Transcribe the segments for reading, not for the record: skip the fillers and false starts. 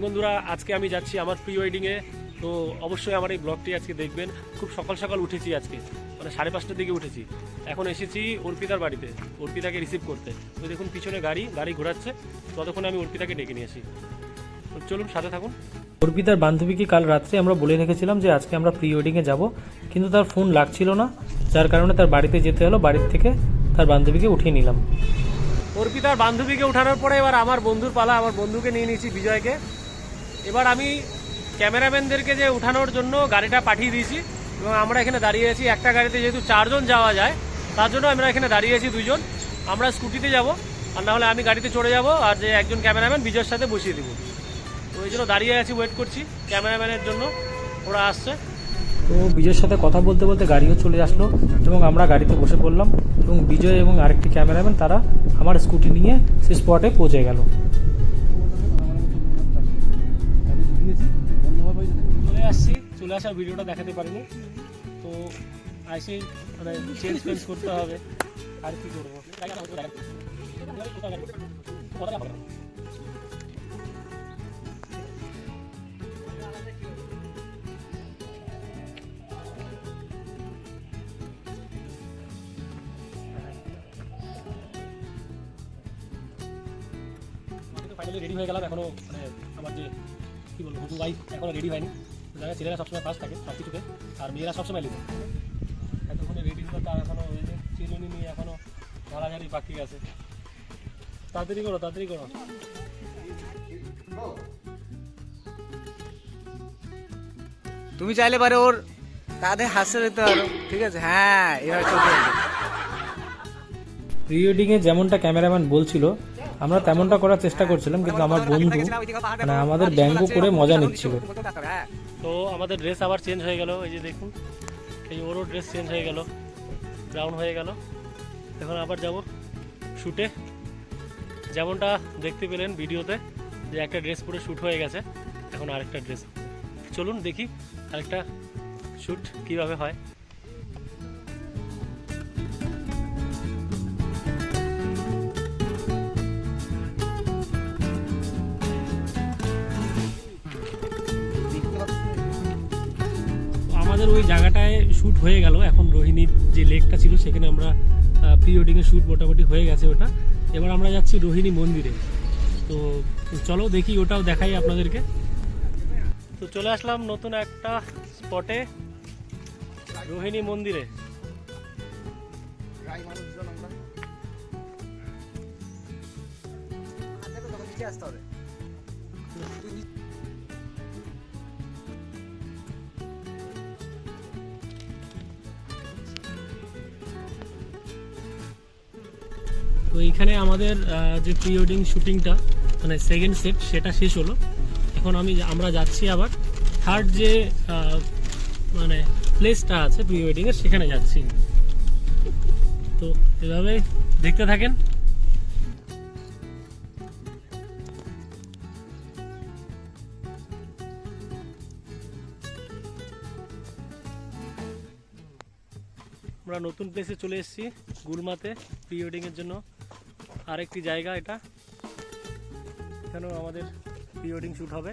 বন্ধুরা, আজকে আমি যাচ্ছি আমার প্রি ওয়েডিংয়ে। তো অবশ্যই আমার এই ব্লগটি আজকে দেখবেন। খুব সকাল সকাল উঠেছি আজকে, মানে 5:30টার দিকে উঠেছি। এখন এসেছি অর্পিতার বাড়িতে অর্পিতাকে রিসিভ করতে। তো দেখুন পিছনে গাড়ি ঘোরাচ্ছে, ততক্ষণে আমি অর্পিতাকে ডেকে নিয়ে আসি। তো চলুন সাথে থাকুন। অর্পিতার বান্ধবীকে কাল রাত্রে আমরা বলে রেখেছিলাম যে আজকে আমরা প্রি ওয়েডিংয়ে যাব, কিন্তু তার ফোন লাগছিল না, যার কারণে তার বাড়িতে যেতে হলো। বাড়ির থেকে তার বান্ধবীকে উঠিয়ে নিলাম। অর্পিতার বান্ধবীকে উঠানোর পরে এবার আমার বন্ধুর পালা। আমার বন্ধুকে নিয়ে নিয়েছি, বিজয়কে। এবার আমি ক্যামেরাম্যানদেরকে যে উঠানোর জন্য গাড়িটা পাঠিয়ে দিয়েছি এবং আমরা এখানে দাঁড়িয়ে আছি। একটা গাড়িতে যেহেতু 4 জন যাওয়া যায়, তার জন্য আমরা এখানে দাঁড়িয়ে আছি 2 জন। আমরা স্কুটিতে যাব, আর না হলে আমি গাড়িতে চড়ে যাব, আর যে একজন ক্যামেরাম্যান বিজয়ের সাথে বসিয়ে দেবো। তো ওই জন্য দাঁড়িয়ে আছি, ওয়েট করছি ক্যামেরাম্যানের জন্য। ওরা আসছে। তো বিজয়ের সাথে কথা বলতে বলতে গাড়িও চলে আসলো এবং আমরা গাড়িতে বসে পড়লাম এবং বিজয় এবং আরেকটি ক্যামেরাম্যান তারা আমার স্কুটি নিয়ে সেই স্পটে পৌঁছে গেল। চলে আসার ভিডিওটা দেখাতে পারিনি, তো আসি মানে চেঞ্জ করতে হবে, আর কি করবো। ফাইনালি রেডি হয়ে গেলাম। এখনো মানে আমার যে কি বলবো হবু ওয়াইফ এখনো রেডি হয়নি। জায়গায় ছেলেরা সবসময় ফার্স্ট থাকে সব কিছুতে, আর মেয়েরা সবসময় লিখে। এতক্ষণে রেডি হলো, তার এখনো ওই যে চিরুনি নিয়ে এখনো ঝাড়াঝাড়ি বাকি আছে। তাড়াতাড়ি করো, তাড়াতাড়ি করো। তুমি চাইলে পারে ওর কাঁধে হাসে দিতে পারো, ঠিক আছে? হ্যাঁ, এবার চলতে হবে। প্রি ওয়েডিংয়ে যেমনটা ক্যামেরাম্যান বলছিল আমরা তেমনটা করার চেষ্টা করছিলাম, কিন্তু আমার বন্ধু মানে আমাদের ব্যঙ্গ করে মজা নিচ্ছিল। তো আমাদের ড্রেস আবার চেঞ্জ হয়ে গেল। এই যে দেখুন, এই ওরও ড্রেস চেঞ্জ হয়ে গেল, ব্রাউন হয়ে গেল। এখন আবার যাব শ্যুটে। যেমনটা দেখতে পেলেন ভিডিওতে যে একটা ড্রেস পরে শ্যুট হয়ে গেছে, এখন আরেকটা ড্রেস। চলুন দেখি আরেকটা শ্যুট কীভাবে হয়। আমাদের ওই জায়গাটায় শ্যুট হয়ে গেল। এখন রোহিণীর যে লেকটা ছিল সেখানে আমরা প্রি ওয়েডিংয়ের শ্যুট মোটামুটি হয়ে গেছে ওটা। এবার আমরা যাচ্ছি রোহিণী মন্দিরে। তো চলো দেখি, ওটাও দেখাই আপনাদেরকে। তো চলে আসলাম নতুন একটা স্পটে, রোহিণী মন্দিরে। তো এইখানে আমাদের যে প্রি ওয়েডিং শুটিংটা মানে সেকেন্ড সেট সেটা শেষ হলো। এখন আমরা যাচ্ছি আবার থার্ড যে মানে প্লেসটা আছে প্রি ওয়েডিংয়ের, সেখানে যাচ্ছি। তো এভাবে দেখতে থাকেন। আমরা নতুন প্লেসে চলে এসেছি, গুলমাতে প্রি ওয়েডিংয়ের জন্য। আরেকটি জায়গা এটা, এখানেও আমাদের প্রি ওয়েডিং শ্যুট হবে।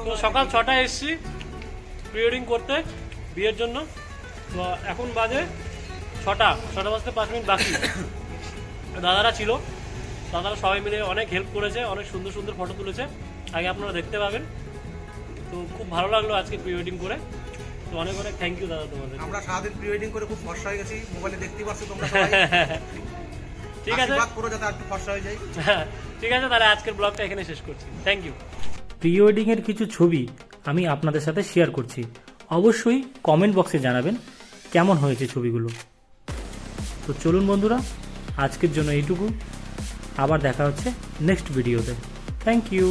তো সকাল 6টায় এসেছি প্রি ওয়েডিং করতে বিয়ের জন্য। তো এখন বাজে 6টা বাজতে 5 মিনিট বাকি। দাদারা ছিল, দাদারা সবাই মিলে অনেক হেল্প করেছে, অনেক সুন্দর সুন্দর ফটো তুলেছে, আগে আপনারা দেখতে পাবেন। তো খুব ভালো লাগলো আজকে প্রি ওয়েডিং করে। তো অনেক অনেক থ্যাংক ইউ দাদা তোমাদের। আমরা সারাদিন প্রি ওয়েডিং করে খুব ফর্সা হয়ে গেছি, মোবাইলে দেখতে পাচ্ছ তোমরা সবাই। ঠিক আছে, আশীর্বাদ করো যাতে একটু ফর্সা হয়ে যায়। ঠিক আছে, তাহলে আজকের ব্লগটা এখানে শেষ করছি। Thank you. প্রি ওয়েডিংয়ের কিছু ছবি আমি আপনাদের সাথে শেয়ার করছি, অবশ্যই কমেন্ট বক্সে জানাবেন কেমন হয়েছে ছবিগুলো। তো চলুন বন্ধুরা, আজকের জন্য এইটুকু। আবার দেখা হচ্ছে নেক্সট ভিডিওতে। Thank you.